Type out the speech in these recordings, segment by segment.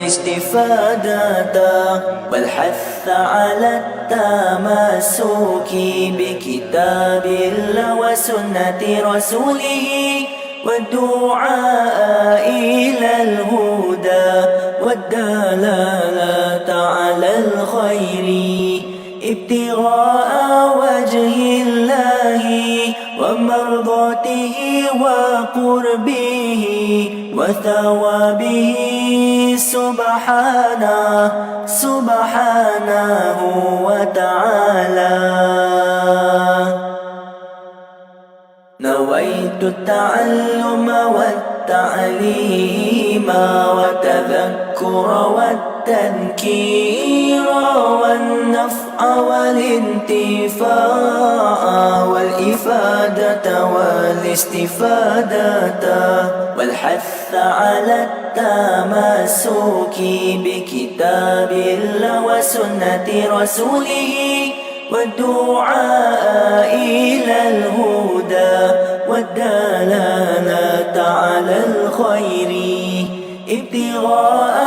والاستفادة والحث على التمسك بكتاب الله وسنة رسوله والدعاء إلى الهدى والدلالة على الخير ابتغاء وجه الله ومرضاته وقربه وثوابه سبحانه وتعالى. نويت التعلم والتعليم والتذكر والتذكير والنفع والانتفاع والإفادة والاستفادة والحث على التمسك بكتاب الله وسنة رسوله والدعاء إلى الهدى والدلالة على الخير ابتغاء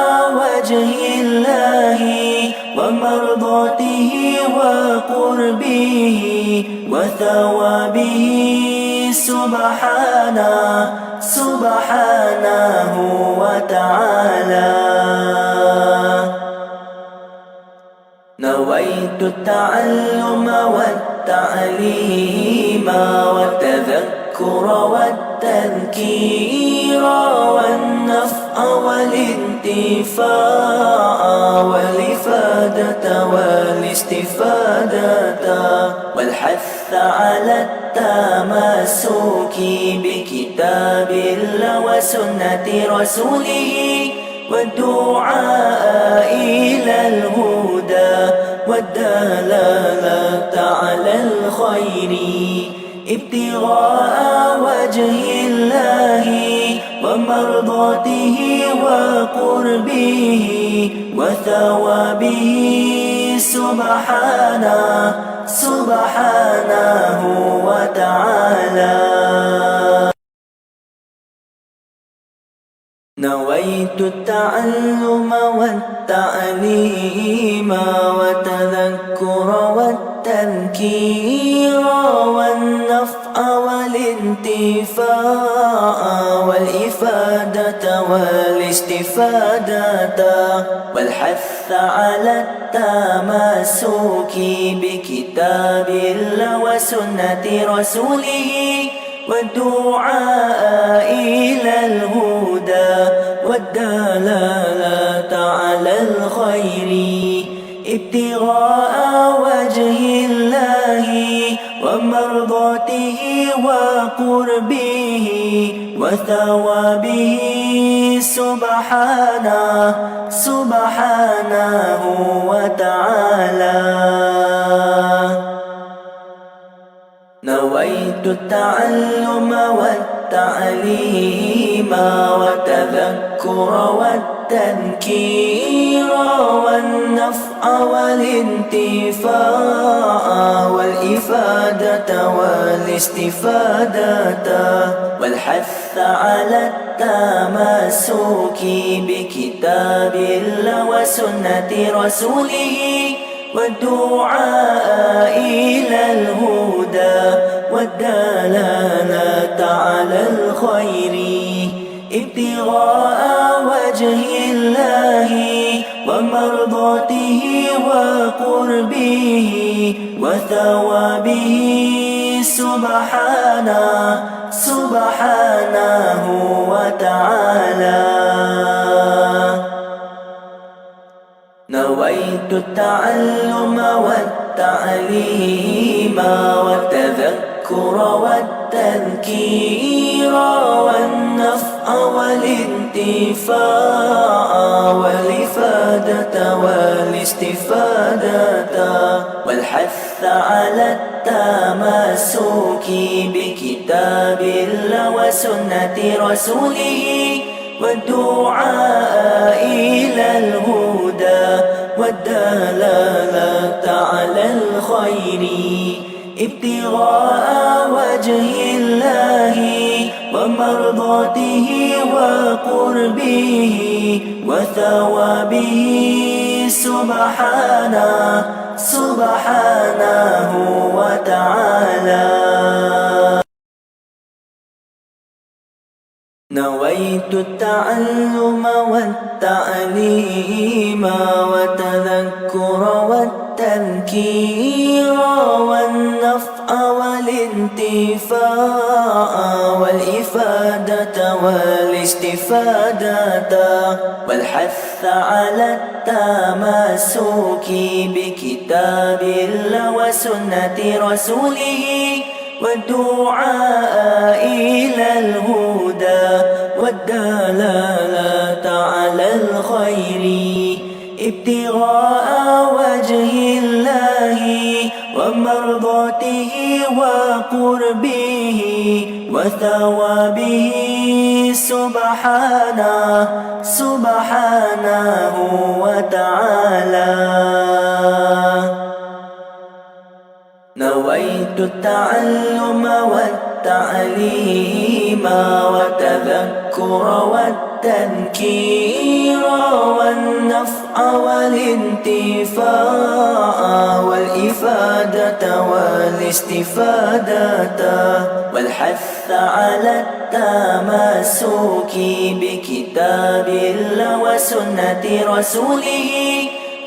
وجه الله ومرضاته وقربه وثوابه سبحانه وتعالى. نويت التعلم والتعليم والتذكر والتذكير والنفع والانتفاع والإفادة والاستفادة والحث على التمسك بكتاب الله وسنة رسوله والدعاء إلى الهدى والدلالة على الخير ابتغاء وجه الله ومرضاته وقربه وثوابه سبحانه وتعالى. نويت التعلم والتعليم والتذكر والتذكير والنفع والانتفاع والإفادة والاستفادة والحث على التمسك بكتاب الله وسنة رسوله والدعاء إلى الهدى والدلالة على الخير ابتغاء وجه الله ومرضاته وقربه وثوابه سبحانه وتعالى. نويت التعلم والتعليم والتذكر والتذكير والنفع والانتفاع والإفادة والاستفادة والحث على التمسك بكتاب الله وسنة رسوله والدعاء إلى الهدى والدلالة على الخير ابتغاء وجه الله ومرضاته وقربه وثوابه سبحانه وتعالى. نويت التعلم والتعليم والتذكر والتذكير والنفع والانتفاع والإفادة والاستفادة والحث على التمسك بكتاب الله وسنة رسوله والدعاء إلى الهدى والدلالة على الخير ابتغاء وجه الله ومرضاته وقربه وثوابه سبحانه وتعالى. نويت التعلم والتعليم وتذكر والتذكير والنفع والانتفاع والإفادة والاستفادة والحث على التمسك بكتاب الله وسنة رسوله والدعاء إلى الهدى والدلالة على الخير ابتغاء وجه الله ومرضاته وقربه وثوابه سبحانه وتعالى. نويت التعلم والتعليم وتذكر والتذكير والنفع والانتفاع والإفادة والاستفادة والحث على التمسك بكتاب الله وسنة رسوله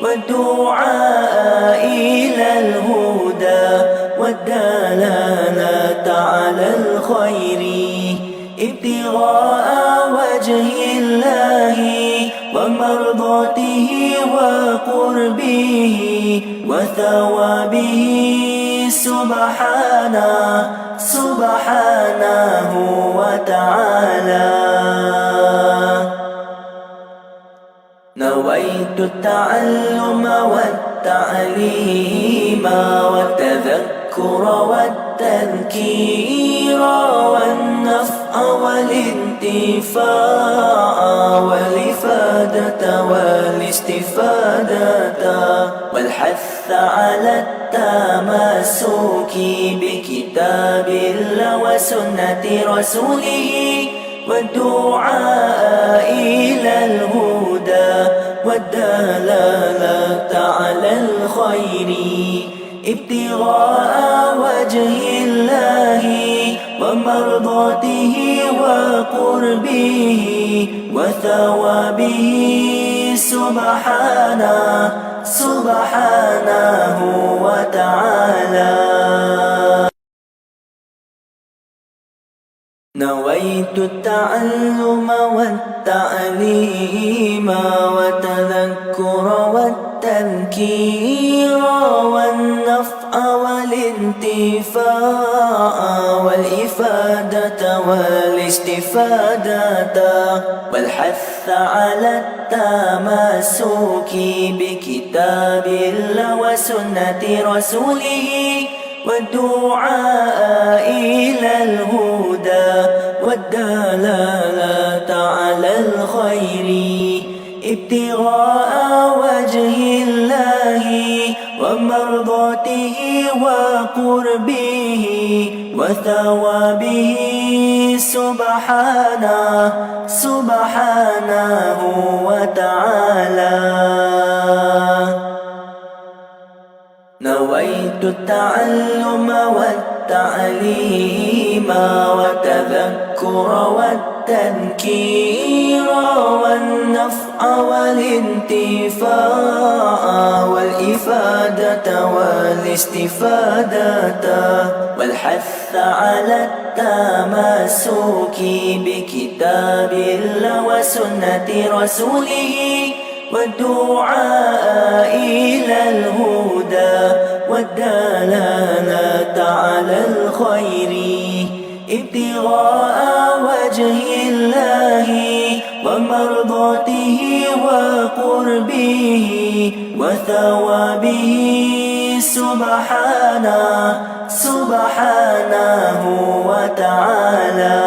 والدعاء إلى الهدى والدلالة على الخير ابتغاء وجه الله ومرضاته وقربه وثوابه سبحانه وتعالى. نويت التعلم والتعليم والتذكر والتذكير والنفع والانتفاع والإفادة والاستفادة والحث على التمسك بكتاب الله وسنة رسوله والدعاء إلى الهدى والدلالة على الخير ابتغاء وجه الله ومرضاته وقربه وثوابه سبحانه وتعالى. نويت التعلم والتعليم وتذكر والتذكير والنفع والانتفاع والإفادة والاستفادة والحث على التمسك بكتاب الله وسنة رسوله والدعاء إلى الهدى والدلالة على الخير ابتغاء وجه الله ومرضاته وقربه وثوابه سبحانه وتعالى. نويت التعلم والتعليم وتذكر والتذكير والنفع والانتفاع والإفادة والاستفادة والحث على التمسك بكتاب الله وسنة رسوله والدعاء إلى الهدى والدلالة على الخير ابتغاء وجه الله ومرضاته وقربه وثوابه سبحانه وتعالى.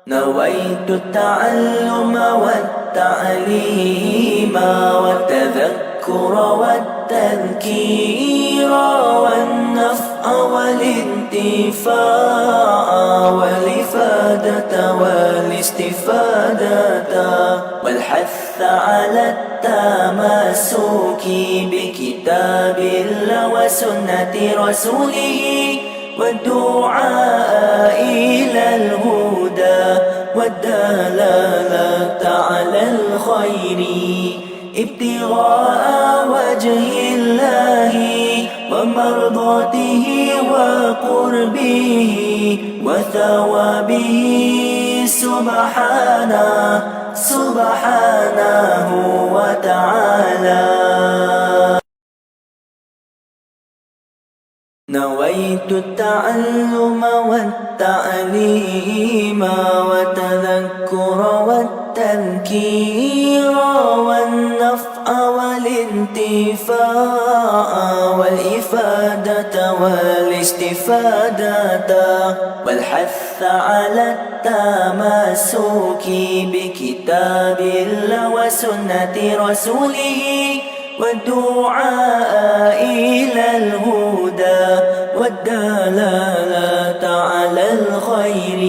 نويت التعلم والتعليم والتذكر والتذكير والتذكير والنفع والانتفاع والإفادة والاستفادة والحث على التمسك بكتاب الله وسنة رسوله والدعاء إلى الهدى والدلالة على الخير ابتغاء وجه الله ومرضاته وقربه وثوابه سبحانه وتعالى. نويت التعلم والتعليم وتذكر والتذكير والنفع والانتفاع والإفادة والاستفادة والحث على التمسك بكتاب الله وسنة رسوله والدعاء إلى الهدى والدلالة على الخير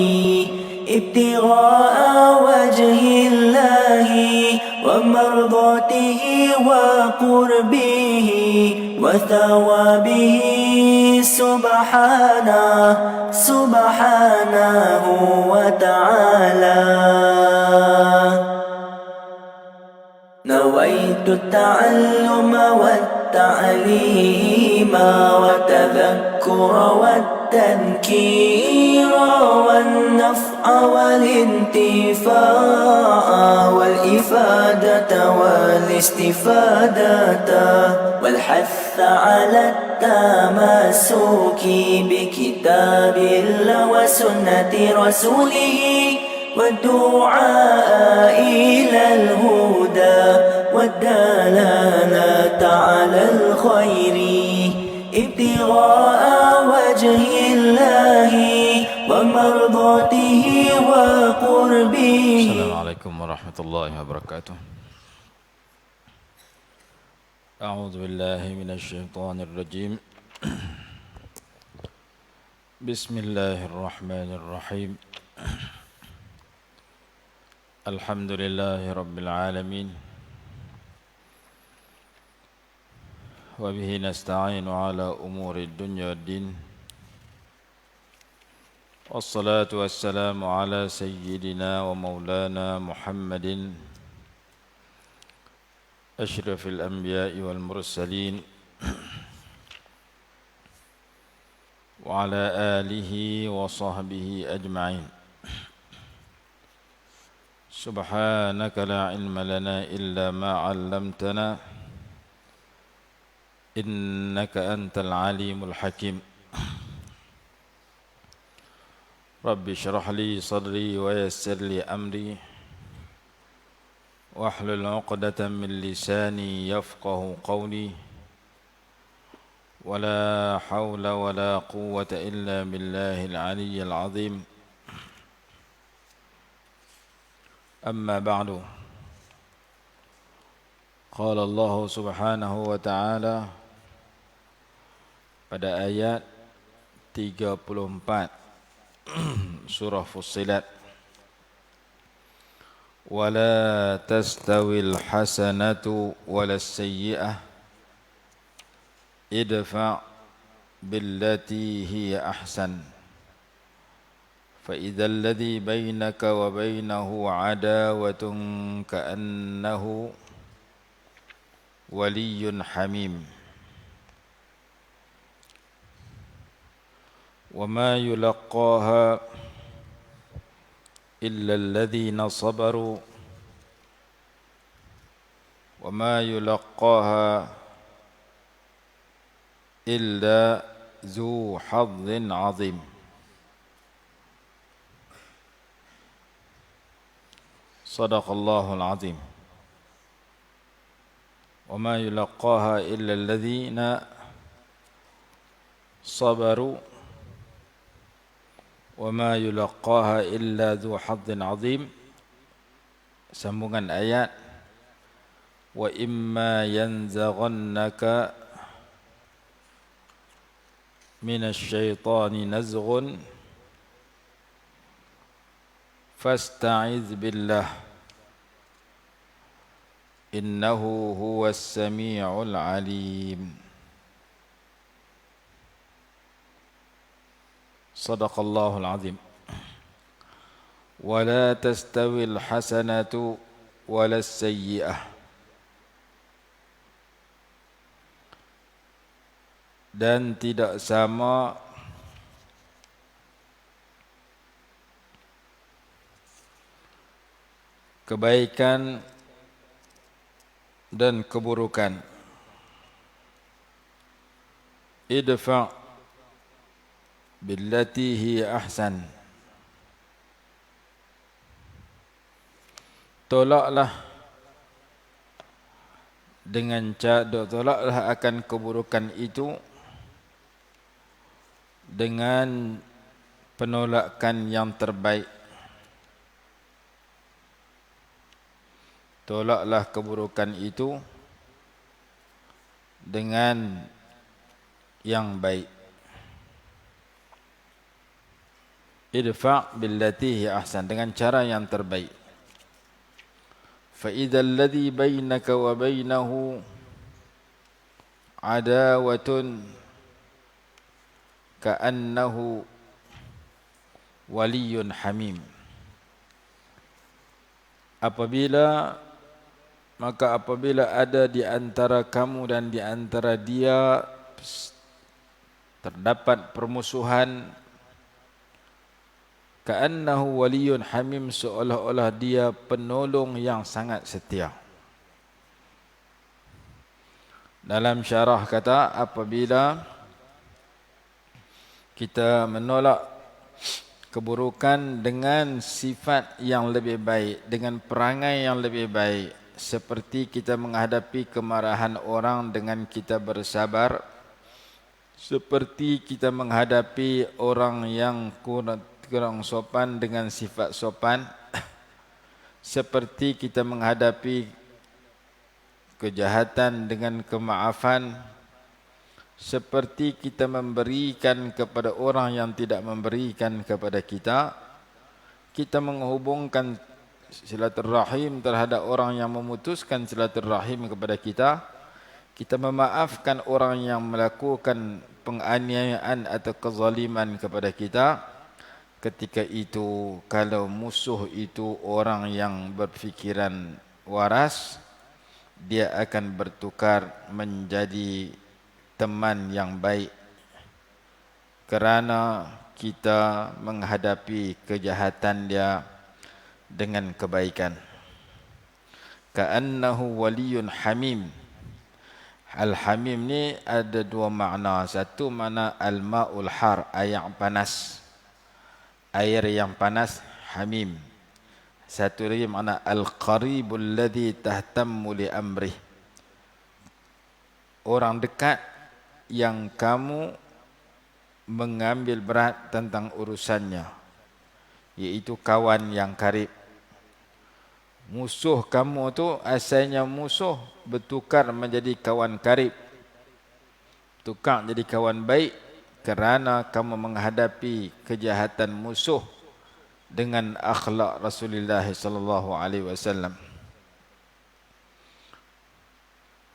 ابتغاء وجه الله ومرضاته وقربه وثوابه سبحانه وتعالى. نويت التعلم والتعليم وتذكر والتذكير والنفع والانتفاع والإفادة والاستفادة والحث على التمسك بكتاب الله وسنة رسوله والدعاء إلى الهدى والدلالة على الخير ابتغاء وجه الله ومرضاته وقربه. السلام عليكم ورحمة الله وبركاته. أعوذ بالله من الشيطان الرجيم. بسم الله الرحمن الرحيم. الحمد لله رب العالمين وبه نستعين على أمور الدنيا والدين والصلاة والسلام على سيدنا ومولانا محمد أشرف الأنبياء والمرسلين وعلى آله وصحبه أجمعين. سبحانك لا علم لنا إلا ما علمتنا إنك أنت العليم الحكيم. رب اشرح لي صدري ويسر لي أمري واحلل عقدة من لساني يفقه قولي ولا حول ولا قوة إلا بالله العلي العظيم. أما بعد قال الله سبحانه وتعالى pada ayat 34 surah Fussilat, wala tastawil hasanatu walas sayyi'ah idfa' billati hiya ahsan فإذا الذي بينك وبينه عداوة كأنه ولي حميم وما يلقاها إلا الذين صبروا وما يلقاها إلا ذو حظ عظيم. صدق الله العظيم. وما يلقاها إلا الذين صبروا وما يلقاها إلا ذو حظ عظيم. Sambungan ayat, وإما ينزغنك من الشيطان نزغ فاستعذ بالله إنه هو السميع العليم صدق الله العظيم ولا تستوي الحسنة ولا السيئة dan tidak sama kebaikan dan keburukan. Idfa' billati hiya ahsan. Tolaklah tolaklah akan keburukan itu dengan penolakan yang terbaik. Tolaklah keburukan itu dengan yang baik. Idfa' billati hiya ahsan, dengan cara yang terbaik. Fa idzal ladzi bainaka wa bainahu adawatun ka'annahu waliyyun hamim. Apabila ada di antara kamu dan di antara dia terdapat permusuhan, ka'annahu waliyyun hamim, seolah-olah dia penolong yang sangat setia. Dalam syarah kata, apabila kita menolak keburukan dengan sifat yang lebih baik, dengan perangai yang lebih baik, seperti kita menghadapi kemarahan orang dengan kita bersabar, seperti kita menghadapi orang yang kurang sopan dengan sifat sopan, seperti kita menghadapi kejahatan dengan kemaafan, seperti kita memberikan kepada orang yang tidak memberikan kepada kita, kita menghubungkan silaturahim terhadap orang yang memutuskan silaturahim kepada kita, kita memaafkan orang yang melakukan penganiayaan atau kezaliman kepada kita. Ketika itu, kalau musuh itu orang yang berfikiran waras, dia akan bertukar menjadi teman yang baik, kerana kita menghadapi kejahatan dia dengan kebaikan. Ka'annahu waliyyun hamim. Al-hamim ni ada dua makna. Satu makna al-ma'ul har, air yang panas. Air yang panas, hamim. Satu lagi makna al-qaribul ladzi tahtammu li amrih. Orang dekat yang kamu mengambil berat tentang urusannya, iaitu kawan yang karib. Musuh kamu tu asalnya musuh, bertukar menjadi kawan karib, tukar jadi kawan baik, kerana kamu menghadapi kejahatan musuh dengan akhlak Rasulullah sallallahu alaihi wasallam.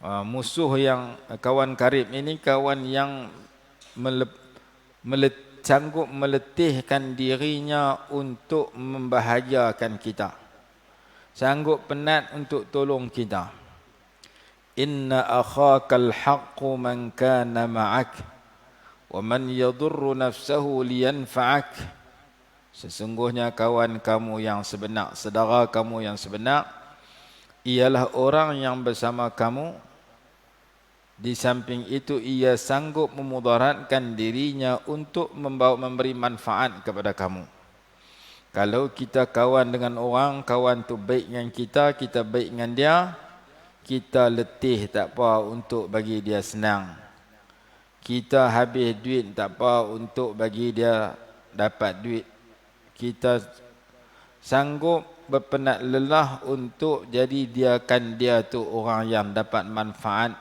Musuh yang kawan karib ini kawan yang sanggup meletihkan dirinya untuk membahagiakan kita, sanggup penat untuk tolong kita. Inna akhakal haqqu man kana ma'ak wa man yadurru nafsahu liyanfa'ak. Sesungguhnya kawan kamu yang sebenar, saudara kamu yang sebenar, ialah orang yang bersama kamu. Di samping itu ia sanggup memudaratkan dirinya untuk memberi manfaat kepada kamu. Kalau kita kawan dengan orang, kawan tu baik dengan kita, kita baik dengan dia, kita letih tak apa untuk bagi dia senang. Kita habis duit tak apa untuk bagi dia dapat duit. Kita sanggup berpenat lelah untuk jadikan dia tu orang yang dapat manfaat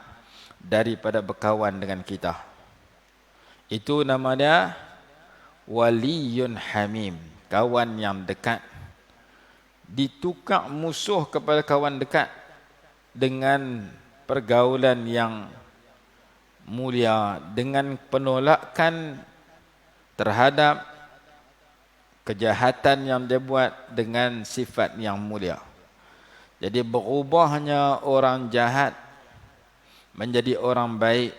daripada berkawan dengan kita. Itu nama dia waliyun hamim, kawan yang dekat. Ditukar musuh kepada kawan dekat dengan pergaulan yang mulia, dengan penolakan terhadap kejahatan yang dia buat dengan sifat yang mulia. Jadi berubahnya orang jahat menjadi orang baik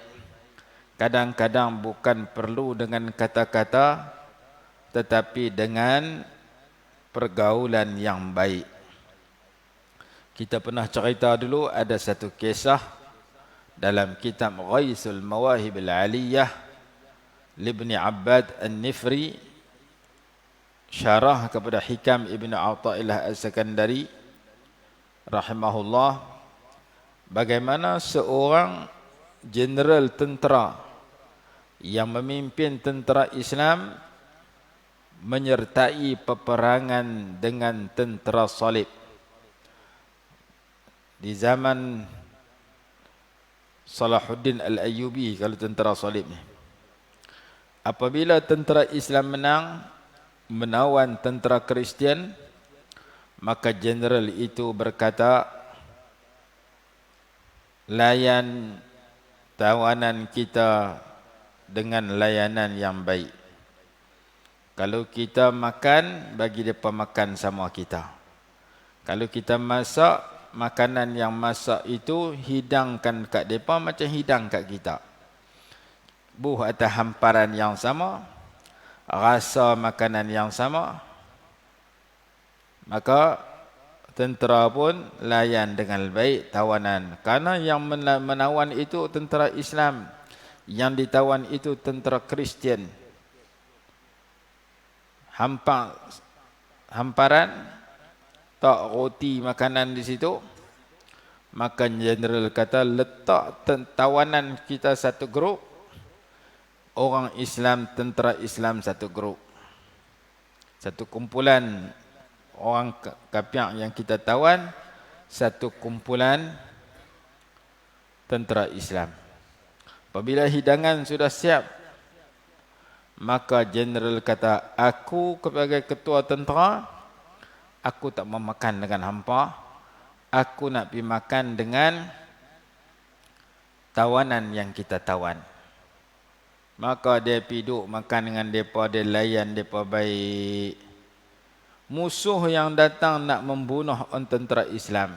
kadang-kadang bukan perlu dengan kata-kata, tetapi dengan pergaulan yang baik. Kita pernah cerita dulu, ada satu kisah dalam kitab Ghaisul Mawahib Al-Aliyah Ibn Abbad An-Nifri, syarah kepada Hikam Ibn Athaillah Al-Sakandari rahimahullah, bagaimana seorang jeneral tentera yang memimpin tentera Islam menyertai peperangan dengan tentera salib di zaman Salahuddin Al-Ayyubi. Kalau tentera salib ni, apabila tentera Islam menang menawan tentera Kristian, maka jeneral itu berkata, layan tawanan kita dengan layanan yang baik. Kalau kita makan, bagi mereka makan sama kita. Kalau kita masak, makanan yang masak itu hidangkan kat mereka macam hidang kat kita. Buh atas hamparan yang sama, rasa makanan yang sama, maka tentera pun layan dengan baik tawanan. Karena yang menawan itu tentera Islam, yang ditawan itu tentera Kristian. Hamparan tak roti makanan di situ, maka jeneral kata letak tawanan kita satu grup, orang Islam, tentera Islam satu grup, satu kumpulan orang kafir yang kita tawan, satu kumpulan tentera Islam. Apabila hidangan sudah siap, maka jeneral kata, aku sebagai ketua tentera, aku tak mau makan dengan hampa, aku nak pergi makan dengan tawanan yang kita tawan. Maka dia pergi duduk makan dengan mereka, dia layan mereka baik. Musuh yang datang nak membunuh orang tentera Islam,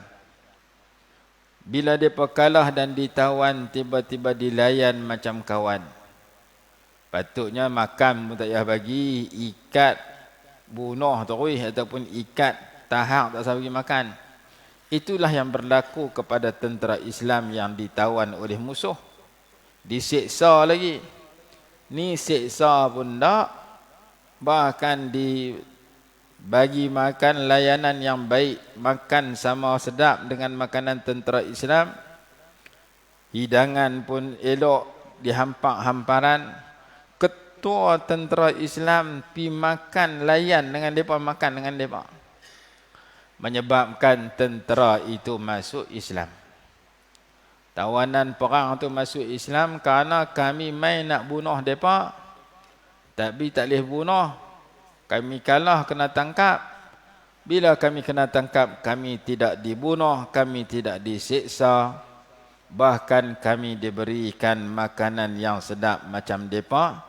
bila mereka kalah dan ditawan, tiba-tiba dilayan macam kawan. Patutnya makan pun tak payah bagi, ikat, bunuh terus, ataupun ikat, tahak, tak usah bagi makan. Itulah yang berlaku kepada tentera Islam yang ditawan oleh musuh. Disiksa lagi. Ni siksa pun tak, bahkan dibagi makan layanan yang baik, makan sama sedap dengan makanan tentera Islam. Hidangan pun elok, dihampak-hamparan. Ketua tentera Islam pi makan layan dengan mereka, makan dengan mereka, menyebabkan tentera itu masuk Islam. Tawanan perang tu masuk Islam kerana kami main nak bunuh mereka, tapi tak boleh bunuh. Kami kalah, kena tangkap. Bila kami kena tangkap, kami tidak dibunuh, kami tidak disiksa, bahkan kami diberikan makanan yang sedap macam mereka.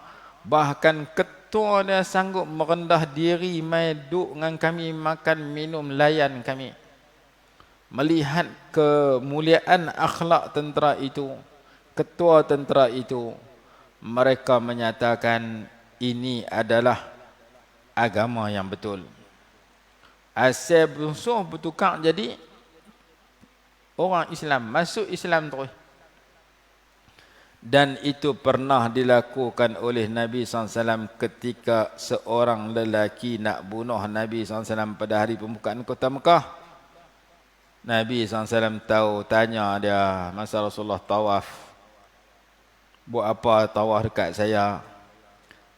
Bahkan ketua dia sanggup merendah diri, mai duduk dengan kami, makan, minum, layan kami. Melihat kemuliaan akhlak tentera itu, ketua tentera itu, mereka menyatakan ini adalah agama yang betul. Asal musuh bertukar jadi orang Islam, masuk Islam terus. Dan itu pernah dilakukan oleh Nabi SAW ketika seorang lelaki nak bunuh Nabi SAW pada hari pembukaan kota Mekah. Nabi SAW tahu, tanya dia masa Rasulullah tawaf, buat apa tawaf dekat saya?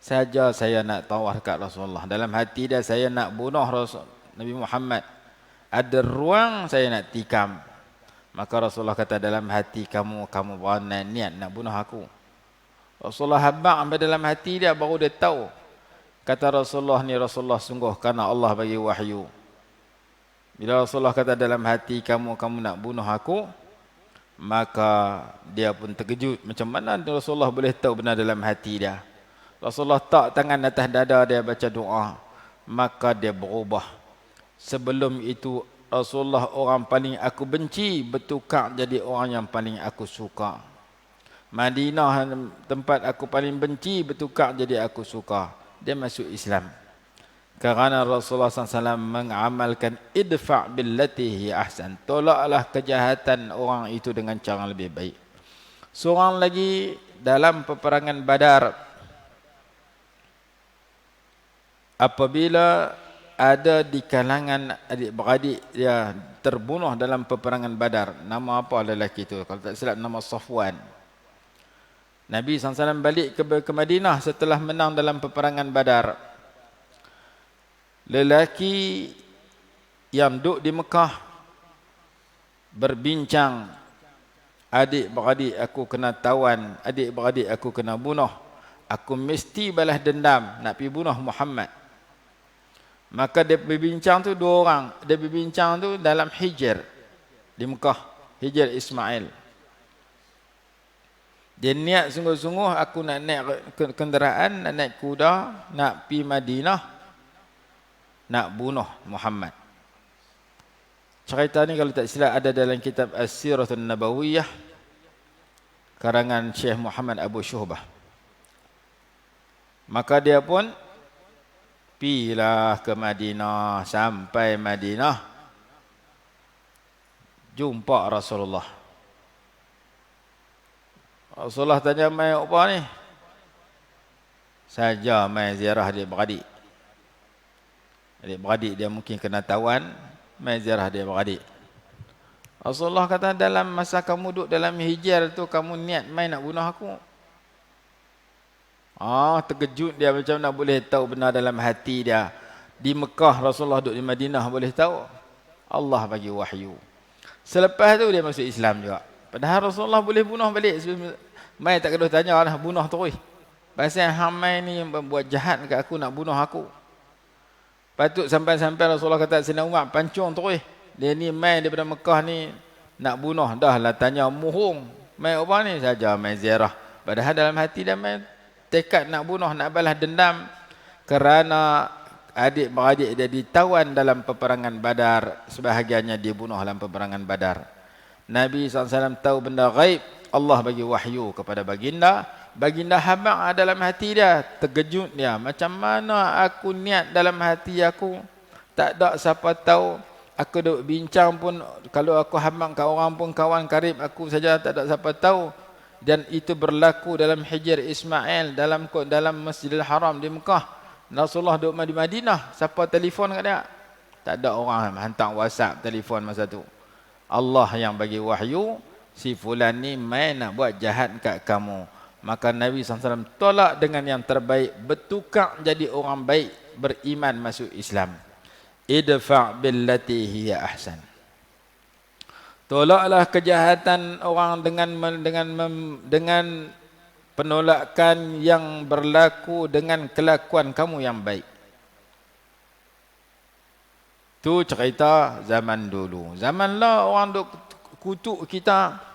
Saja saya nak tawaf dekat Rasulullah. Dalam hati dia, saya nak bunuh Rasul Nabi Muhammad. ada ruang saya nak tikam. Maka Rasulullah kata dalam hati kamu beranai niat nak bunuh aku. Rasulullah habaq sampai dalam hati dia baru dia tahu. Kata Rasulullah ni Rasulullah sungguh kerana Allah bagi wahyu. Bila Rasulullah kata dalam hati kamu nak bunuh aku, maka dia pun terkejut. Macam mana Rasulullah boleh tahu benar dalam hati dia? Rasulullah tak tangan atas dada dia baca doa. Maka dia berubah. Sebelum itu Rasulullah orang paling aku benci bertukar jadi orang yang paling aku suka. Madinah tempat aku paling benci bertukar jadi aku suka. Dia masuk Islam. Kerana Rasulullah SAW mengamalkan idfa' billati hi ahsan. Tolaklah kejahatan orang itu dengan cara lebih baik. Seorang lagi dalam peperangan Badar, apabila ada di kalangan adik-beradik dia terbunuh dalam peperangan Badar. Nama apa lelaki itu? Kalau tak silap nama Safwan. Nabi SAW balik ke Madinah setelah menang dalam peperangan Badar. Lelaki yang duduk di Mekah berbincang, adik-beradik aku kena tawan, adik-beradik aku kena bunuh. Aku mesti balas dendam nak pergi bunuh Muhammad. Maka dia berbincang tu dua orang. Dia berbincang tu dalam Hijr di Mekah, Hijr Ismail. Dia niat sungguh-sungguh aku nak naik kenderaan, nak naik kuda, nak pergi Madinah, nak bunuh Muhammad. Cerita ni kalau tak silap ada dalam kitab As-Siratul Nabawiyah karangan Syekh Muhammad Abu Syuhbah. Maka dia pun pilah ke Madinah. Sampai Madinah jumpa Rasulullah. Rasulullah tanya, mai apa ni? Saja mai ziarah adik-beradik. Adik-beradik dia mungkin kena tawan, mai ziarah adik-beradik. Rasulullah kata dalam masa kamu duduk dalam hijr tu kamu niat mai nak bunuh aku. Terkejut dia macam nak boleh tahu benar dalam hati dia. Di Mekah Rasulullah duduk di Madinah boleh tahu. Allah bagi wahyu. Selepas tu dia masuk Islam juga. Padahal Rasulullah boleh bunuh balik. Mai tak kena tanya lah, bunuh terus. Pasal hamai ni buat jahat ke aku, nak bunuh aku. Patut sampai-sampai Rasulullah kata Sayyidina Umar pancung terus. Dia ni mai daripada Mekah ni nak bunuh. Dah lah tanya muhung. Mai apa ni? Saja mai ziarah. Padahal dalam hati dia mai tekad nak bunuh, nak balas dendam. Kerana adik-beradik dia ditawan dalam peperangan Badar. Sebahagiannya dibunuh dalam peperangan Badar. Nabi SAW tahu benda ghaib. Allah bagi wahyu kepada baginda. Baginda habaq dalam hati dia. Terkejut dia. Macam mana aku niat dalam hati aku. Tak ada siapa tahu. Aku duk bincang pun. Kalau aku habaq ke orang pun kawan karib aku saja. Tak ada siapa tahu. Dan itu berlaku dalam Hijr Ismail. Dalam Masjidil Haram di Mekah. Rasulullah duduk di Madinah. Siapa telefon kat dia? Tak ada orang hantar WhatsApp telefon masa tu. Allah yang bagi wahyu. Si fulan ni main nak buat jahat kat kamu. Maka Nabi SAW tolak dengan yang terbaik. Bertukar jadi orang baik. Beriman masuk Islam. Idfa' billati hiya ahsan. Tolaklah kejahatan orang dengan penolakan yang berlaku dengan kelakuan kamu yang baik. Tu cerita zaman dulu. Zaman lah orang duk kutuk kita.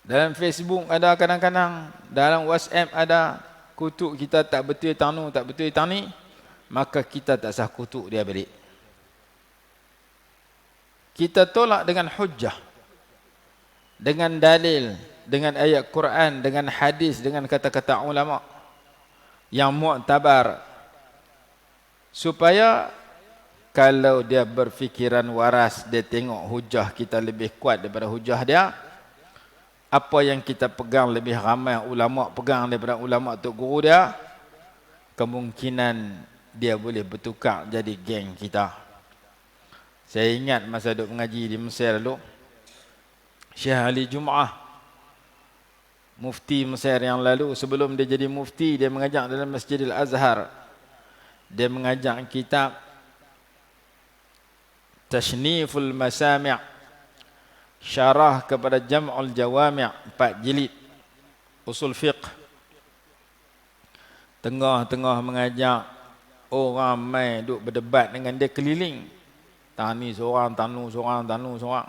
Dalam Facebook ada kadang-kadang, dalam WhatsApp ada kutuk kita tak betul tanu, tak betul tani, maka kita tak sah kutuk dia balik. Kita tolak dengan hujjah, dengan dalil, dengan ayat Quran, dengan hadis, dengan kata-kata ulama yang mu'tabar, supaya kalau dia berfikiran waras, dia tengok hujah kita lebih kuat daripada hujah dia. Apa yang kita pegang lebih ramai ulama pegang daripada ulama tok guru dia, kemungkinan dia boleh bertukar jadi geng kita. Saya ingat masa duk mengaji di Mesir dulu, Syekh Ali Jum'ah, mufti Mesir yang lalu, sebelum dia jadi mufti, dia mengajar dalam Masjidil Azhar. Dia mengajar kitab Tashniful Masami', syarah kepada Jam'ul Jawami', 4 jilid, usul fiqh. Tengah-tengah mengajak orang mai duk berdebat dengan dia keliling. Tani seorang, tanu seorang, tanu seorang.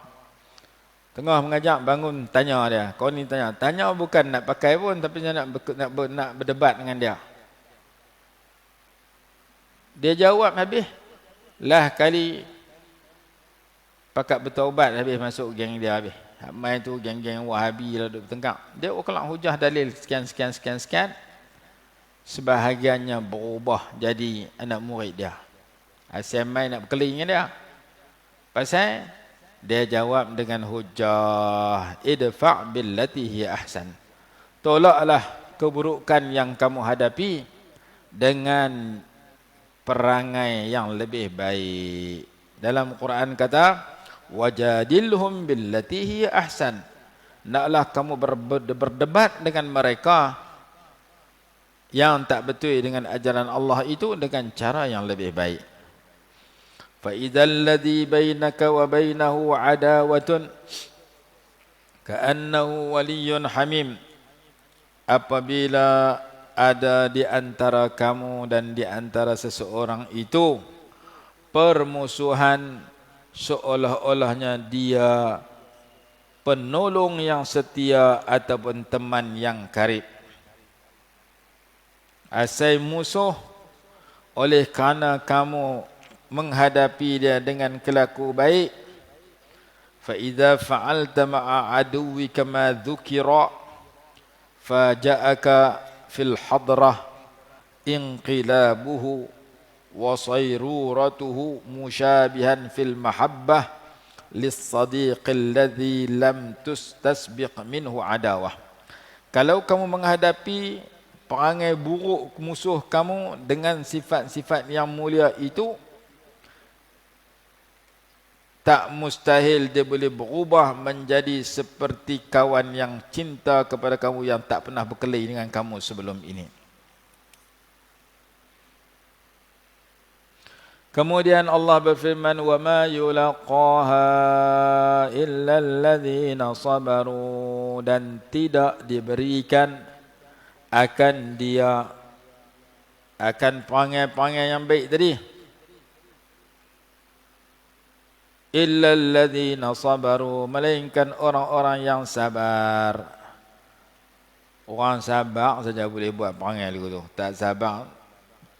Tengah mengajak, bangun tanya dia. Kau ni tanya. Tanya bukan nak pakai pun, tapi nak berdebat dengan dia. Dia jawab habis. Lah kali pakat bertaubat habis masuk geng dia habis. Mai tu geng-geng Wahabi lah duk bertengkar. Dia kelak hujah dalil sekian. Sebahagiannya berubah jadi anak murid dia. Asyik mai nak berkeliling dengan dia. Pasal dia jawab dengan hujah, idfa' billati hiya ahsan. Tolaklah keburukan yang kamu hadapi dengan perangai yang lebih baik. Dalam Quran kata, wajadilhum billati hiya ahsan. Naklah kamu berdebat dengan mereka yang tak betul dengan ajaran Allah itu dengan cara yang lebih baik. فَإِذَا الَّذِي بَيْنَكَ وَبَيْنَهُ عَدَاوَةٌ كَأَنَّهُ وَلِيٌّ حَمِيمٌ. Apabila ada di antara kamu dan di antara seseorang itu permusuhan, seolah-olahnya dia penolong yang setia ataupun teman yang karib. Asal musuh oleh kerana kamu menghadapi dia dengan kelaku baik. Fa idza fa'alta ma'a aduwika ma dzukira faja'aka fil hadrah inqilabuhu wa sayruratuhu musyabihan fil mahabbah lis-sadiq alladhi lam tasbiq minhu adawah. Kalau kamu menghadapi perangai buruk musuh kamu dengan sifat-sifat yang mulia itu, tak mustahil dia boleh berubah menjadi seperti kawan yang cinta kepada kamu yang tak pernah berkelahi dengan kamu sebelum ini. Kemudian Allah berfirman, wa ma yulaqaha illa alladhina sabaru, dan tidak diberikan akan dia akan perangai-perangai yang baik tadi, illa alladhina sabaru, melainkan orang-orang yang sabar. Orang sabar saja boleh buat perangai lagu tu. Tak sabar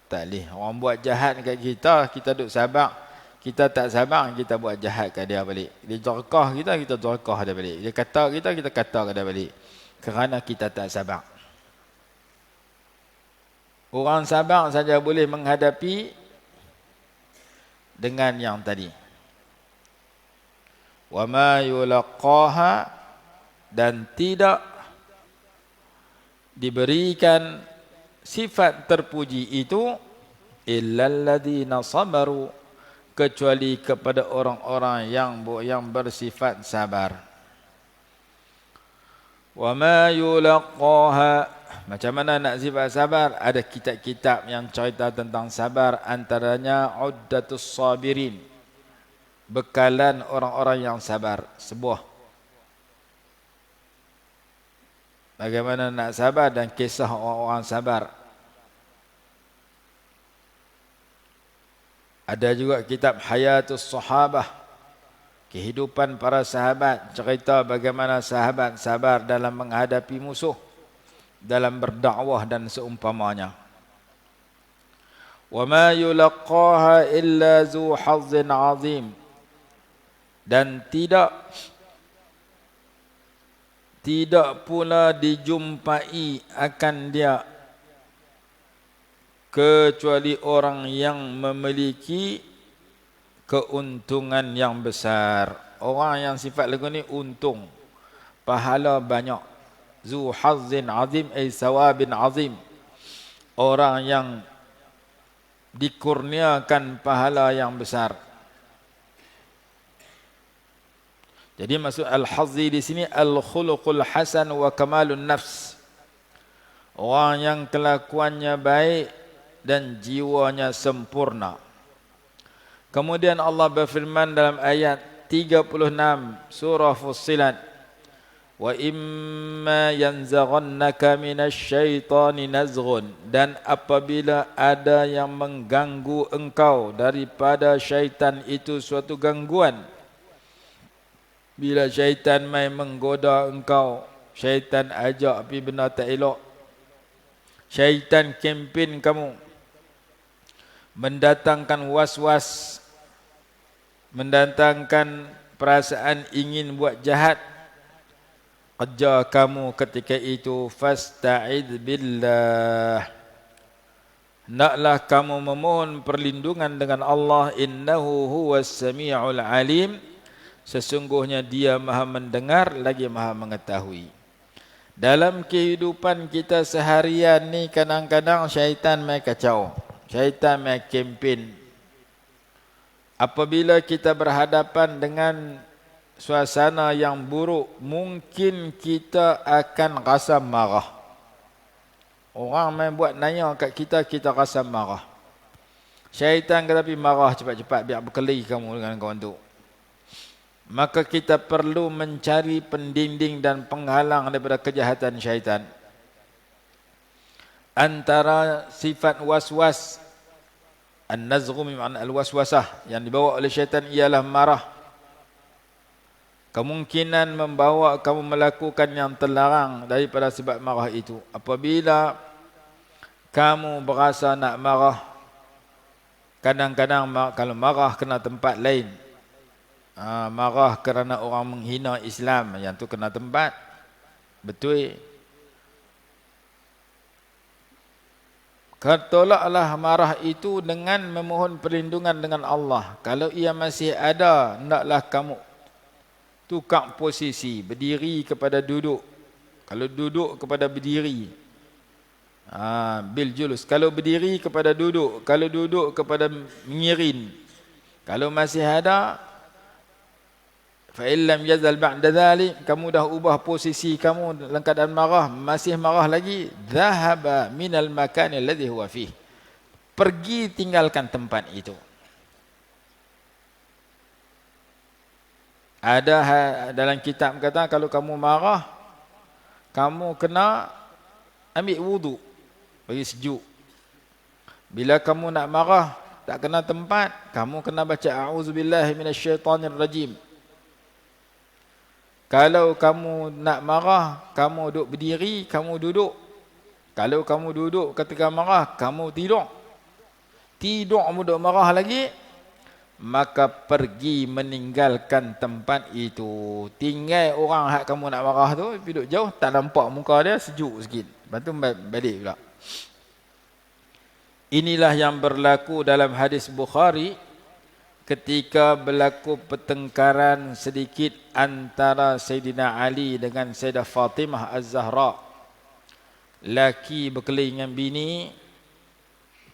tak boleh. Orang buat jahat kat kita, kita duk sabar. Kita tak sabar, kita buat jahat kat dia balik. Dia jerkah kita, kita jerkah dia balik. Dia kata kita, kita kata kat dia balik. Kerana kita tak sabar. Orang sabar saja boleh menghadapi dengan yang tadi. Wa ma yulaqaha, dan tidak diberikan sifat terpuji itu illal ladzina sabaru, kecuali kepada orang-orang yang bersifat sabar. Wa ma yulaqaha, macam mana nak sifat sabar? Ada kitab-kitab yang cerita tentang sabar, antaranya Uddatus Sabirin, bekalan orang-orang yang sabar. Sebuah bagaimana nak sabar dan kisah orang-orang sabar. Ada juga kitab Hayatus Sahabah, kehidupan para sahabat, cerita bagaimana sahabat sabar dalam menghadapi musuh, dalam berdakwah dan seumpamanya. Wa ma yulaqaha illa zu hazzin azim, dan tidak pula dijumpai akan dia kecuali orang yang memiliki keuntungan yang besar. Orang yang sifat lagu ni untung, pahala banyak. Zu hazzin azim ay sawabin azim, orang yang dikurniakan pahala yang besar. Jadi maksud al-hazzi di sini al-khuluqul hasan wa kamalun nafs. Orang yang kelakuannya baik dan jiwanya sempurna. Kemudian Allah berfirman dalam ayat 36 surah Fussilat, wa imma yanzaghannaka minasyaitani nazghun, dan apabila ada yang mengganggu engkau daripada syaitan itu suatu gangguan. Bila syaitan mai menggoda engkau, syaitan ajak pergi benda tak elok, syaitan kempen kamu, mendatangkan was-was, mendatangkan perasaan ingin buat jahat, kerja kamu ketika itu, fasta'idz billah, hendaklah kamu memohon perlindungan dengan Allah. Innahu huwas sami'ul alim, sesungguhnya dia maha mendengar lagi maha mengetahui. Dalam kehidupan kita seharian ni kadang-kadang syaitan mai kacau, syaitan mai kempen. Apabila kita berhadapan dengan suasana yang buruk, mungkin kita akan rasa marah. Orang main buat nanya kat kita, kita rasa marah. Syaitan kata pergi marah cepat-cepat biar berkelahi kamu dengan kawan tu. Maka kita perlu mencari pendinding dan penghalang daripada kejahatan syaitan. Antara sifat was-was, an-nazghu mim'an al-waswasah, yang dibawa oleh syaitan ialah marah. Kemungkinan membawa kamu melakukan yang terlarang daripada sebab marah itu. Apabila kamu berasa nak marah, kadang-kadang kalau marah kena tempat lain, marah kerana orang menghina Islam, yang tu kena tempat, betul. Tolaklah marah itu dengan memohon perlindungan dengan Allah. Kalau ia masih ada, hendaklah kamu tukar posisi, berdiri kepada duduk. Kalau duduk kepada berdiri, bil julus. Kalau berdiri kepada duduk, kalau duduk kepada mengiring. Kalau masih ada, fa illam yazal ba'da dhalik, kamu dah ubah posisi kamu dalam keadaan marah, masih marah lagi, dhahaba minal makan alladhi huwa fih, pergi tinggalkan tempat itu. Ada dalam kitab kata kalau kamu marah, kamu kena ambil wudu, bagi sejuk. Bila kamu nak marah tak kena tempat, kamu kena baca a'udzubillahi minasyaitonirrajim. Kalau kamu nak marah, kamu duduk berdiri, kamu duduk. Kalau kamu duduk ketika marah, kamu tidur. Tidur duduk marah lagi, maka pergi meninggalkan tempat itu. Tinggal orang hak kamu nak marah tu, duduk jauh, tak nampak muka dia, sejuk sikit. Lepas tu balik pula. Inilah yang berlaku dalam hadis Bukhari ketika berlaku pertengkaran sedikit antara Sayyidina Ali dengan Sayyidah Fatimah Az-Zahra. Laki berkelahi dengan bini,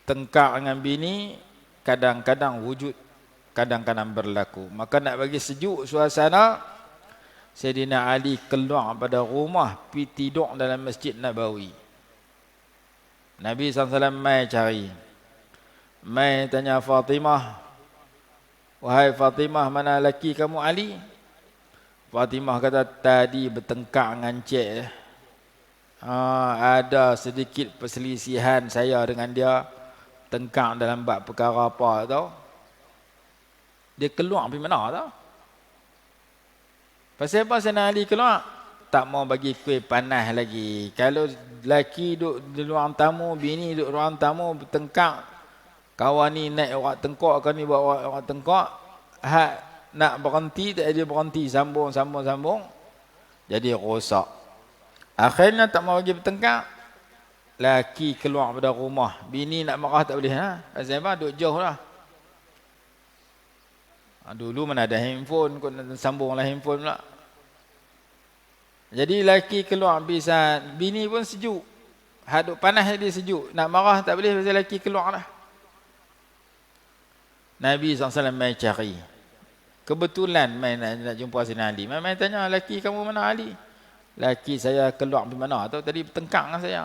tengkar dengan bini, kadang-kadang wujud, kadang-kadang berlaku. Maka nak bagi sejuk suasana, Sayyidina Ali keluar pada rumah, pergi tidur dalam Masjid Nabawi. Nabi SAW mai cari. Mai tanya Fatimah, wahai Fatimah, mana laki kamu Ali? Fatimah kata, tadi bertengkar dengan cik. Ada sedikit perselisihan saya dengan dia. Tengkar dalam bab perkara apa tau. Dia keluar pergi mana tau? Pasal apa Sayyidina Ali keluar? Tak mau bagi kuih panas lagi. Kalau laki duduk di ruang tamu, bini duduk ruang tamu, bertengkar, kawan ni naik orang tengkok, kawan ni bawa orang tengkok, hak nak berhenti tak ada berhenti, sambung. Jadi rosak. Akhirnya tak mau bagi bertengkar, laki keluar pada rumah, bini nak marah tak boleh. Pasal apa? Duduk jauh lah. Dulu mana ada handphone, kau nak sambunglah handphone pula. Jadi laki keluar bisa, bini pun sejuk. Haduk panas dia sejuk. Nak marah tak boleh pasal laki keluar lah. Nabi SAW main cari. Kebetulan main nak jumpa Sayyidina Ali. Main tanya, laki kamu mana Ali? Laki saya keluar pergi mana? Tahu tadi bertengkar dengan saya.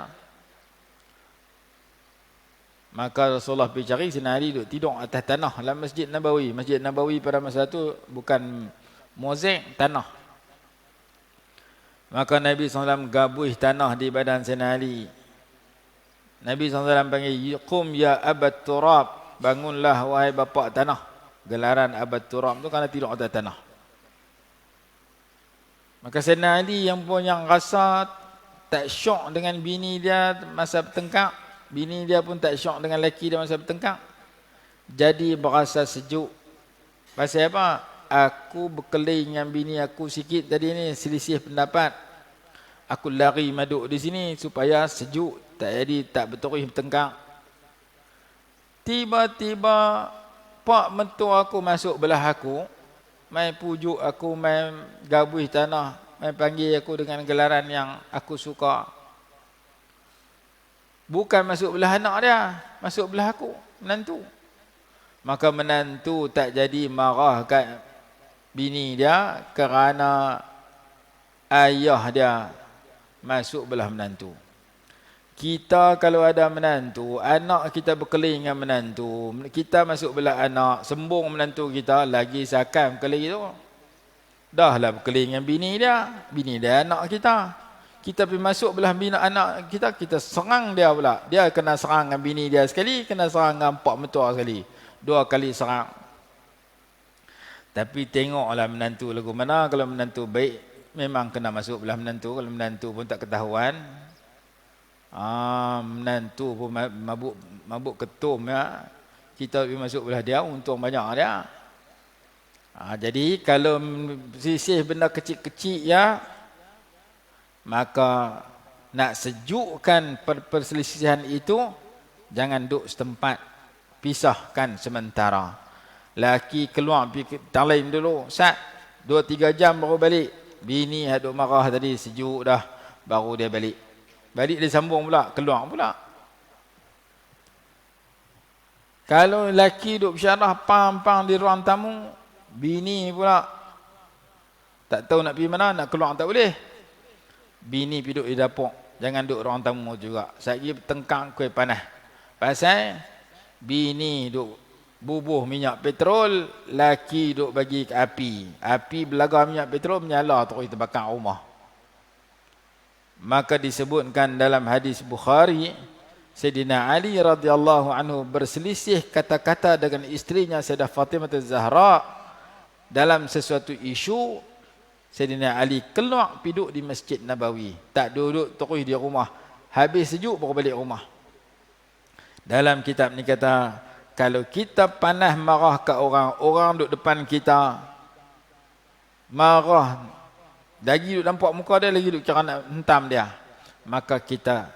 Maka Rasulullah pergi cari, Sayyidina Ali duduk tidur atas tanah dalam Masjid Nabawi. Masjid Nabawi pada masa itu bukan mozaik, tanah. Maka Nabi SAW gabuih tanah di badan Sayyidina Ali. Nabi SAW panggil, Qum ya Abat Turab, bangunlah wahai bapa tanah. Gelaran Abat Turab tu kerana tidur atas tanah. Maka Sayyidina Ali yang rasa tak syok dengan bini dia masa bertengkar, bini dia pun tak syok dengan lelaki dia masa bertengkar, jadi berasa sejuk. Pasal apa? Aku berkelahi dengan bini aku sikit tadi ni, selisih pendapat. Aku lari maduk di sini supaya sejuk, tak jadi tak berterus bertengkar. Tiba-tiba pak mentua aku masuk belah aku, mai pujuk aku, mai gabuih tanah, mai panggil aku dengan gelaran yang aku suka. Bukan masuk belah anak dia, masuk belah aku, menantu. Maka menantu tak jadi marah kat bini dia kerana ayah dia masuk belah menantu. Kita kalau ada menantu, anak kita berkelahi dengan menantu, kita masuk belah anak, sembung menantu kita, lagi sakam berkelahi tu. Dah lah berkelahi dengan bini dia anak kita. Kita pergi masuk belah bina anak kita, kita serang dia pula. Dia kena serang dengan bini dia sekali, kena serang dengan pak mentua sekali. 2 kali serang. Tapi tengoklah menantu lagu mana. Kalau menantu baik, memang kena masuk belah menantu. Kalau menantu pun tak ketahuan, menantu pun mabuk ketum ya, kita pergi masuk belah dia, untung banyak dia. Jadi kalau sisih benda kecil-kecil ya, maka nak sejukkan perselisihan itu, jangan duduk setempat, pisahkan sementara. Laki keluar pergi lain dulu, 2-3 jam baru balik. Bini duduk marah tadi, sejuk dah, baru dia balik. Balik dia sambung pula, keluar pula. Kalau laki duduk bersyarah pang-pang di ruang tamu, bini pula tak tahu nak pergi mana, nak keluar tak boleh. Bini pergi duduk di dapur, jangan duduk ruang tamu juga. Saya tengkang kuih panas. Pasal bini duduk bubuh minyak petrol, laki duduk bagi api. Api belagar minyak petrol, menyala terus terbakar rumah. Maka disebutkan dalam hadis Bukhari, Sayyidina Ali radhiyallahu anhu berselisih kata-kata dengan isterinya Sayyidah Fatimah Az-Zahra dalam sesuatu isu. Sayyidina Ali keluar piduk di Masjid Nabawi, tak duduk terus di rumah, habis sejuk baru balik rumah. Dalam kitab ni kata, kalau kita panas marah ke orang, orang duduk depan kita marah, lagi duduk nampak muka dia, lagi duduk cara nak hentam dia, maka kita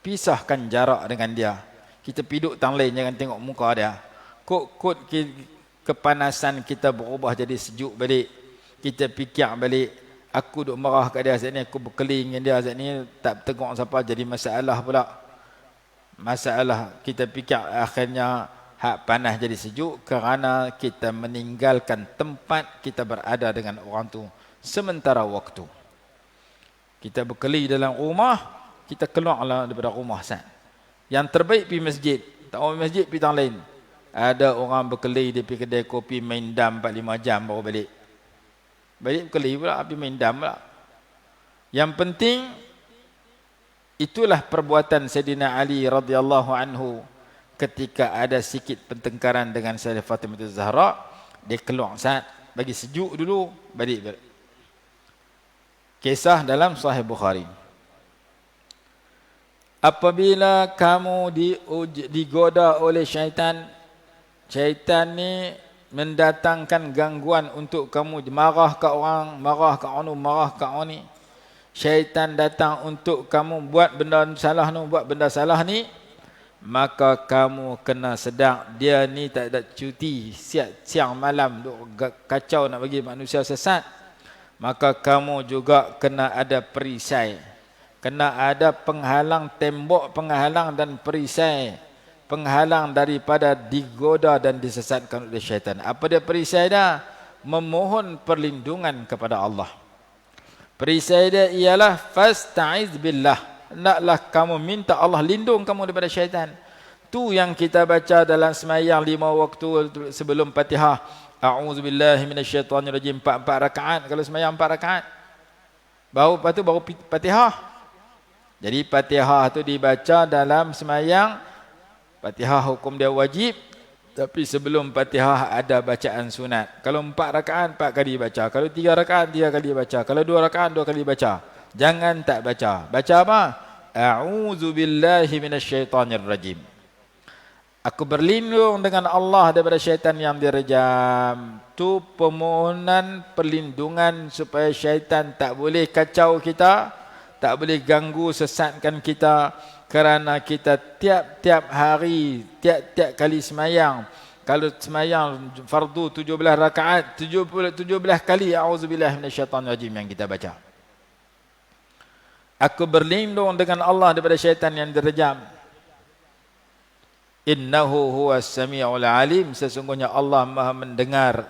pisahkan jarak dengan dia. Kita piduk tang lain, jangan tengok muka dia. Kod kepanasan kita berubah jadi sejuk balik. Kita fikir balik, aku duk marah kat dia saat ni, aku berkeling dengan dia saat ni, tak tengok siapa, jadi masalah pula. Masalah kita fikir akhirnya hak panas jadi sejuk kerana kita meninggalkan tempat kita berada dengan orang tu sementara waktu. Kita berkeli dalam rumah, kita keluarlah daripada rumah saat. Yang terbaik pergi masjid, tak mau masjid pergi tang lain. Ada orang berkeli di kedai kopi, main dam 4-5 jam baru balik. Balik berkeli pula, habis main dam pula. Yang penting, itulah perbuatan Sayyidina Ali radhiyallahu anhu ketika ada sikit pertengkaran dengan Sayyidah Fatimah Az-Zahra. Dia keluar saat, bagi sejuk dulu, balik. Kisah dalam Sahih Bukhari. Apabila kamu digoda oleh syaitan, syaitan ni mendatangkan gangguan untuk kamu, marah ke orang, marah ke anu, marah ke ni. Syaitan datang untuk kamu buat benda salah ni, buat benda salah ni, maka kamu kena sedar dia ni tak ada cuti, siang malam duk kacau nak bagi manusia sesat. Maka kamu juga kena ada perisai, kena ada penghalang, tembok penghalang dan perisai, penghalang daripada digoda dan disesatkan oleh syaitan. Apa dia perisai dia? Memohon perlindungan kepada Allah. Perisai dia ialah fasta'iz billah. Hendaklah kamu minta Allah lindung kamu daripada syaitan. Tu yang kita baca dalam semayang 5 waktu sebelum Fatihah. A'udzubillahi minasyaitonirrajim 4 rakaat. Kalau semayang 4 rakaat. Lepas tu baru Fatihah. Jadi Fatihah tu dibaca dalam semayang. Fatihah hukum dia wajib. Tapi sebelum Fatihah ada bacaan sunat. Kalau 4 rakaat 4 kali baca. Kalau 3 rakaat 3 kali baca. Kalau 2 rakaat 2 kali baca. Jangan tak baca. Baca apa? A'udzubillahi minasyaitonirrajim. Aku berlindung dengan Allah daripada syaitan yang direjam. Tu permohonan perlindungan supaya syaitan tak boleh kacau kita, tak boleh ganggu sesatkan kita, kerana kita tiap-tiap hari, tiap-tiap kali semayang. Kalau semayang fardu 17 rakaat, 17 kali a'udzubillahi minasyaitonirrajim yang kita baca. Aku berlindung dengan Allah daripada syaitan yang direjam. Innahu huwas sami'ul alim. Sesungguhnya Allah maha mendengar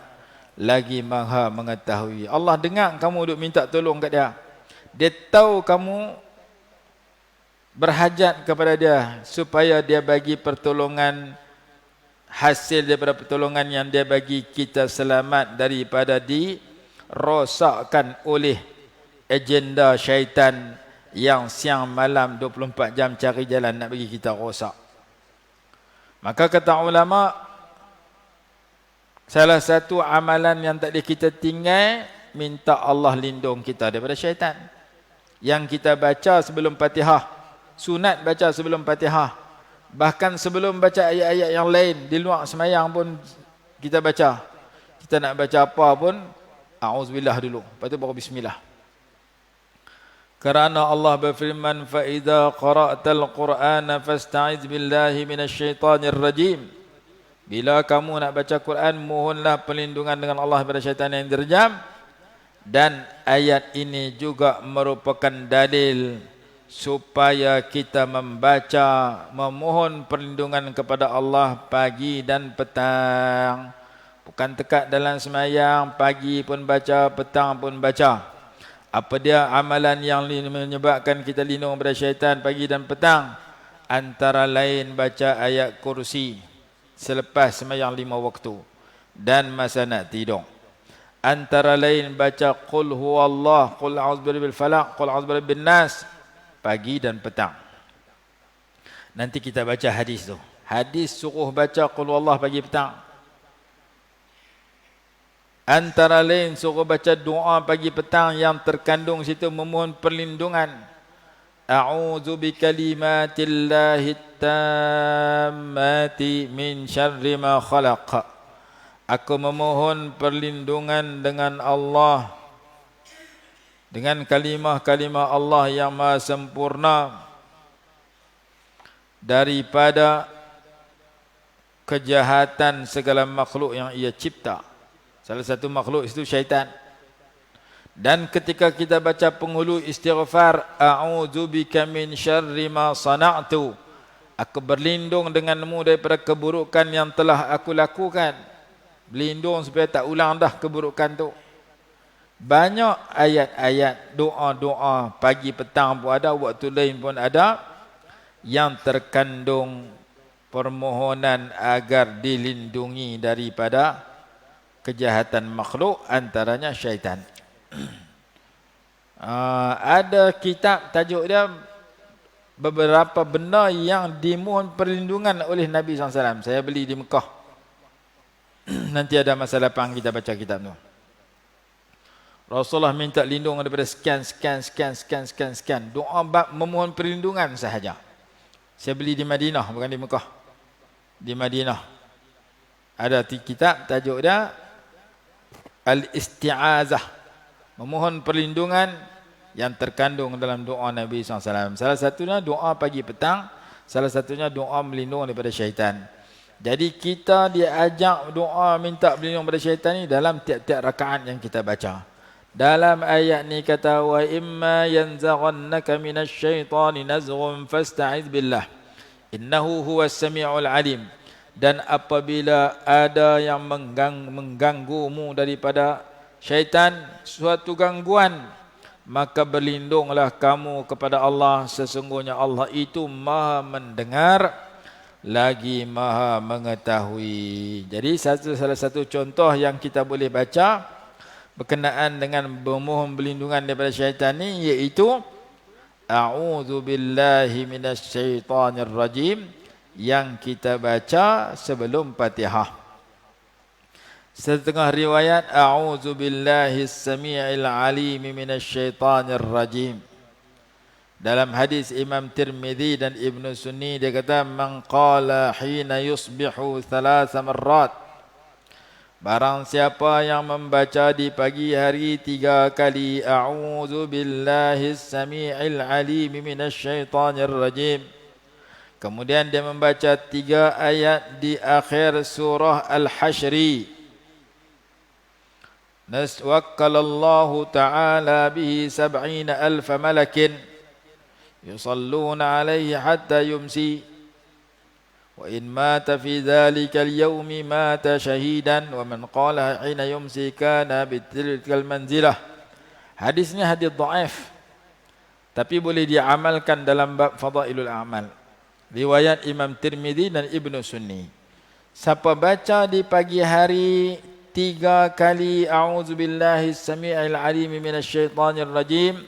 lagi maha mengetahui. Allah dengar kamu duk minta tolong kat dia. Dia tahu kamu berhajat kepada dia supaya dia bagi pertolongan. Hasil daripada pertolongan yang dia bagi, kita selamat daripada dirosakkan oleh agenda syaitan yang siang malam 24 jam cari jalan nak bagi kita rosak. Maka kata ulama, salah satu amalan yang tak boleh kita tinggal, minta Allah lindung kita daripada syaitan. Yang kita baca sebelum Fatihah, sunat baca sebelum Fatihah. Bahkan sebelum baca ayat-ayat yang lain, di luar semayang pun kita baca. Kita nak baca apa pun, a'udzubillah dulu, lepas tu baru bismillah. Kerana Allah berfirman, فَإِذَا قَرَأْتَ الْقُرْآنَ فَاسْتَعِذْ بِاللَّهِ مِنَ الشَّيْطَانِ الرَّجِيمِ. Bila kamu nak baca Quran, mohonlah perlindungan dengan Allah daripada syaitan yang direjam. Dan ayat ini juga merupakan dalil supaya kita membaca, memohon perlindungan kepada Allah pagi dan petang. Bukan tekat dalam semayang, pagi pun baca, petang pun baca. Apa dia amalan yang menyebabkan kita lindung daripada syaitan pagi dan petang? Antara lain baca ayat kursi selepas sembahyang 5 waktu dan masa nak tidur. Antara lain baca qul huwallah, qul a'udzu birabbil falaq, qul a'udzu birabbin nas pagi dan petang. Nanti kita baca hadis tu. Hadis suruh baca qul huwallah pagi petang. Antara lain suruh baca doa pagi petang yang terkandung situ memohon perlindungan. A'udzu bikalimatillahi tammati min syarri ma khalaq. Aku memohon perlindungan dengan Allah, dengan kalimah-kalimah Allah yang maha sempurna, daripada kejahatan segala makhluk yang ia cipta. Salah satu makhluk itu syaitan. Dan ketika kita baca penghulu istighfar, a'udzubika min syarri ma sana'tu. Aku berlindung denganmu daripada keburukan yang telah aku lakukan. Berlindung supaya tak ulang dah keburukan tu. Banyak ayat-ayat doa-doa pagi petang pun ada, waktu lain pun ada, yang terkandung permohonan agar dilindungi daripada kejahatan makhluk, antaranya syaitan. Ada kitab tajuk dia beberapa benda yang dimohon perlindungan oleh Nabi SAW. Saya beli di Mekah. Nanti ada masa lapang kita baca kitab tu. Rasulullah minta lindung daripada sekian. Doa bab memohon perlindungan sahaja. Saya beli di Madinah, bukan di Mekah. Di Madinah. Ada kitab tajuk dia Al-Isti'azah, memohon perlindungan yang terkandung dalam doa Nabi SAW. Salah satunya doa pagi petang, salah satunya doa melindung daripada syaitan. Jadi kita diajak doa minta berlindung daripada syaitan ni dalam tiap-tiap rakaat yang kita baca. Dalam ayat ni kata, wa imma yanzaghannaka minasyaitani nazghun fasta'iz billah innahu huwas sami'ul alim. Dan apabila ada yang mengganggumu daripada syaitan, suatu gangguan, maka berlindunglah kamu kepada Allah. Sesungguhnya Allah itu maha mendengar lagi Maha mengetahui. Jadi salah satu contoh yang kita boleh baca berkenaan dengan memohon perlindungan daripada syaitan ni, iaitu a'udzu billahi minasyaitonir rajim, yang kita baca sebelum Fatihah. Setengah riwayat a'udzu billahi as-sami'il 'alim minasyaitonir rajim. Dalam hadis Imam Tirmizi dan Ibn Sunni, dia kata man qala hina yusbihu thalatha marrat, barang siapa yang membaca di pagi hari 3 kali a'udzu billahi as-sami'il 'alim minasyaitonir rajim, kemudian dia membaca 3 ayat di akhir surah Al-Hasyr, naswakkalallahu ta'ala bihi 70,000 malakin yusalluna alaihi hatta yumsi, wa in mata fi dhalika al-yawmi mata shahidan, wa man qala hina yumsi kana bitilkal manzilah. Hadis ni hadis dhaif, tapi boleh diamalkan dalam bab fadailul a'mal. Riwayat Imam Tirmizi dan Ibn Sunni. Siapa baca di pagi hari 3 kali a'udzubillahi as-sami'il 'alim minasyaitonir rajim,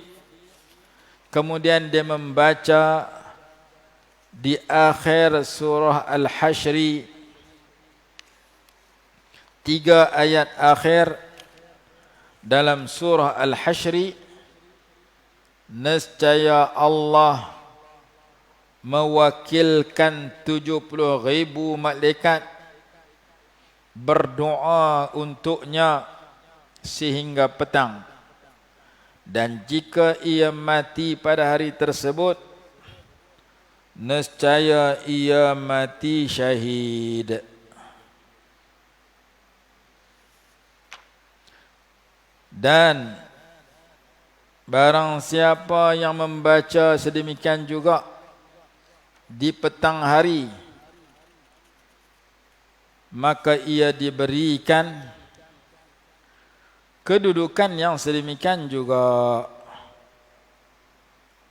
kemudian dia membaca di akhir surah Al-Hasyr 3 ayat akhir dalam surah Al-Hasyr, nescaya Allah mewakilkan 70,000 malaikat berdoa untuknya sehingga petang. Dan jika ia mati pada hari tersebut, nescaya ia mati syahid. Dan barang siapa yang membaca sedemikian juga di petang hari, maka ia diberikan kedudukan yang sedemikian juga.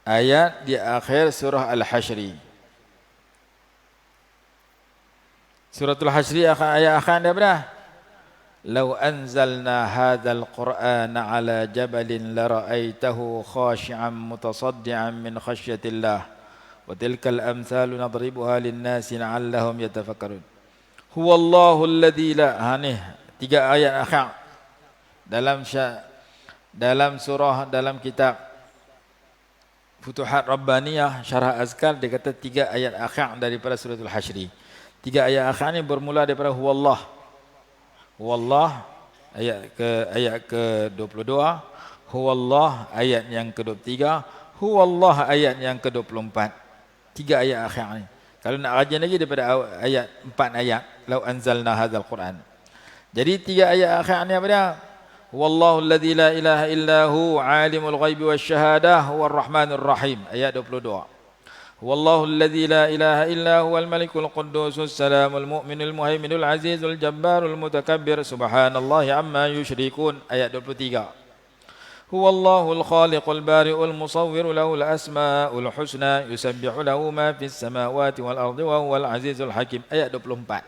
Ayat di akhir surah Al-Hasyr. Suratul Hasyr ayat akhir dia berapa? Lau anzalna hadzal qur'ana ala jabalin la ra'aitahu khashi'an mutasaddian min khasyatillah wa tilkal amsalu nadribuha lin-nasi la'allahum yatafakkarun. Huwallahu alladzi la, 3 ayat akhir dalam surah, dalam kitab Futuhat Rabbaniyah Syarah Azkar, dia kata 3 ayat akhir daripada suratul Hasyr. 3 ayat akhir ni bermula daripada huwallah. Huwallah ayat ke-22, huwallah ayat yang ke-23, huwallah ayat yang ke-24. 3 ayat akhir ni. Kalau nak rajin lagi daripada ayat 4 ayat, lau anzalna hadzal Quran. Jadi 3 ayat akhir ni apa dia? Wallahu alladzi la ilaha illahu alimul ghaibi wasyahadah huwar rahmanur rahim, ayat 22. Wallahu alladzi la ilaha illahu wal malikul quddusus salamul mu'minul muhaiminul azizul jabbarul mutakabbir subhanallahi amma yusyrikun, ayat 23. Huwallahul khaliqul bari'ul musawwir lahul asmaul husna yusabbihu lahu ma fis samawati wal ardi wa huwal azizul hakim, ayat 24.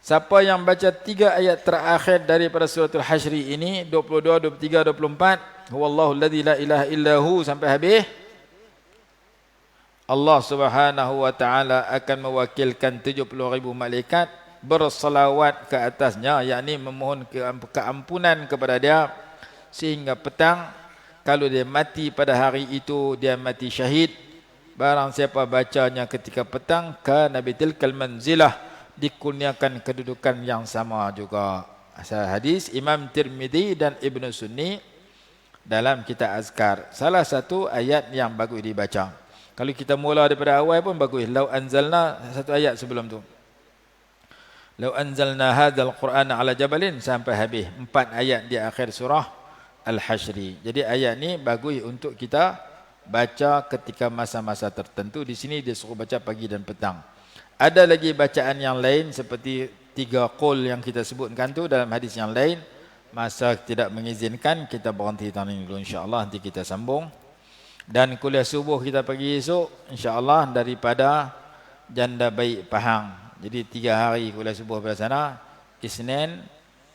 Siapa yang baca 3 ayat terakhir daripada suratul Hasyr ini, 22, 23, 24, huwallahu alladzi la ilaha illahu sampai habis, Allah Subhanahu wa taala akan mewakilkan 70,000 malaikat berselawat ke atasnya, yakni memohon keampunan kepada dia sehingga petang. Kalau dia mati pada hari itu, dia mati syahid. Barang siapa bacanya ketika petang, kana bitilkal manzilah, dikurniakan kedudukan yang sama juga. Asal hadis Imam Tirmizi dan Ibn Sunni dalam kitab Azkar. Salah satu ayat yang bagus dibaca. Kalau kita mula daripada awal pun bagus. Lau anzalna, satu ayat sebelum tu. Lau anzalna hadzal Qur'ana ala jabalin sampai habis. 4 ayat di akhir surah Al-Hasyr. Jadi ayat ni bagus untuk kita baca ketika masa-masa tertentu. Di sini dia suruh baca pagi dan petang. Ada lagi bacaan yang lain seperti 3 qul yang kita sebutkan tu dalam hadis yang lain. Masa tidak mengizinkan, kita berhenti tahun ini dulu, insya-Allah nanti kita sambung. Dan kuliah subuh kita pagi esok insya-Allah daripada janda baik Pahang. Jadi 3 hari kuliah subuh pada sana, Isnin,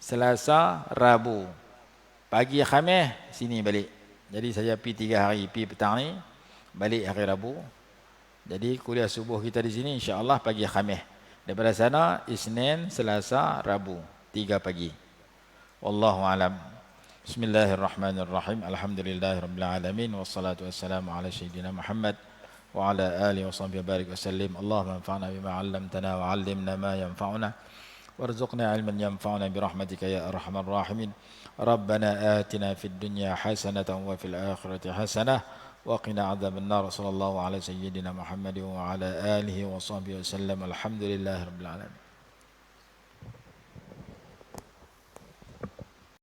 Selasa, Rabu. Pagi Khamis sini balik. Jadi saya pergi 3 hari, pergi petang ni, balik hari Rabu. Jadi kuliah subuh kita di sini insya-Allah pagi Khamis. Daripada sana Isnin, Selasa, Rabu, 3 pagi. Wallahu alam. Bismillahirrahmanirrahim. Alhamdulillahirabbil alamin wassalatu wassalamu ala sayyidina Muhammad wa ala alihi washabbihi barik wasallim. Allahumma anfa'na bima 'allamtana wa 'allimna ma yanfa'una warzuqna 'ilman yanfa'una bi rahmatika ya arhamar rahimin. Rabbana atina fid dunya hasanatan wa fil akhirati hasanah wa qina 'adzaban nar. Sallallahu ala sayyidina Muhammad wa ala alihi washabbihi wasallam. Alhamdulillahirabbil alamin.